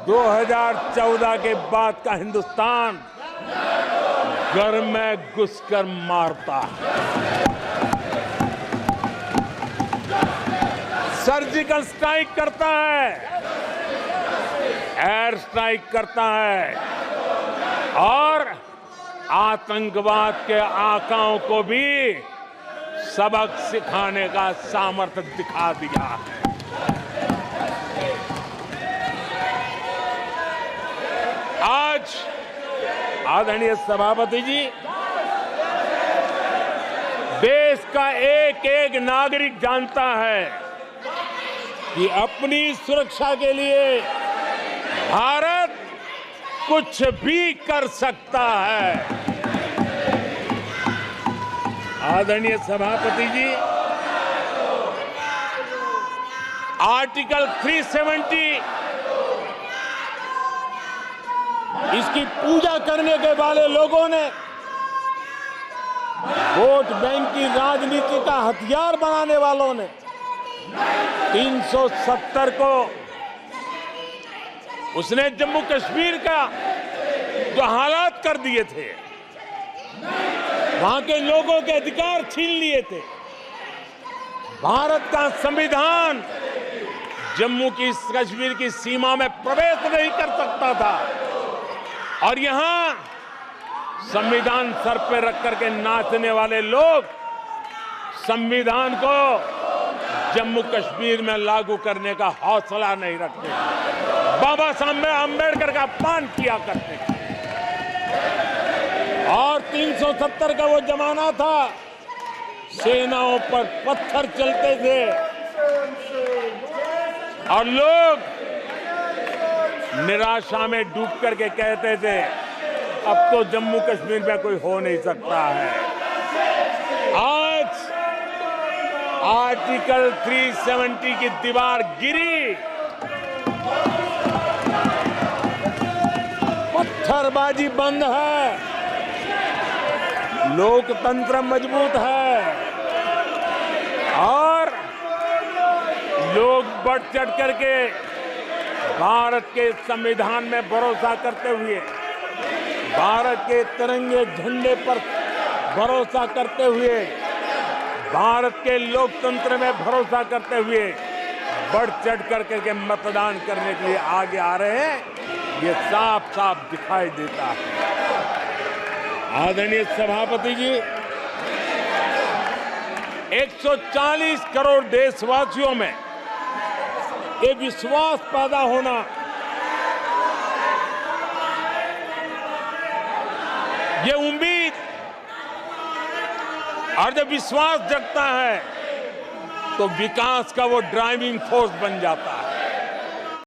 2014 के बाद का हिंदुस्तान घर में घुसकर मारता है, सर्जिकल स्ट्राइक करता है, एयर स्ट्राइक करता है और आतंकवाद के आकाओं को भी सबक सिखाने का सामर्थ्य दिखा दिया है। आज आदरणीय सभापति जी, देश का एक एक नागरिक जानता है कि अपनी सुरक्षा के लिए भारत कुछ भी कर सकता है। आदरणीय सभापति जी, आर्टिकल 370 इसकी पूजा करने के वाले लोगों ने वोट बैंक की राजनीति का हथियार बनाने वालों ने 370 को उसने जम्मू कश्मीर का जो हालात कर दिए थे, वहां के लोगों के अधिकार छीन लिए थे। भारत का संविधान जम्मू की कश्मीर की सीमा में प्रवेश नहीं कर सकता था और यहां संविधान सर पे रख करके नाचने वाले लोग संविधान को जम्मू कश्मीर में लागू करने का हौसला नहीं रखते, बाबा साहब अम्बेडकर का अपमान किया करते थे। और 370 का वो जमाना था, सेनाओं पर पत्थर चलते थे और लोग निराशा में डूब करके कहते थे अब तो जम्मू कश्मीर में कोई हो नहीं सकता है। आज आर्टिकल 370 की दीवार गिरी, पत्थरबाजी बंद है, लोकतंत्र मजबूत है और लोग बढ़ चढ़ करके भारत के संविधान में भरोसा करते हुए, भारत के तिरंगे झंडे पर भरोसा करते हुए, भारत के लोकतंत्र में भरोसा करते हुए बढ़ चढ़ करके मतदान करने के लिए आगे आ रहे हैं, ये साफ साफ दिखाई देता है। आदरणीय सभापति जी, 140 करोड़ देशवासियों में ये विश्वास पैदा होना, ये उम्मीद और जब विश्वास जगता है तो विकास का वो ड्राइविंग फोर्स बन जाता है।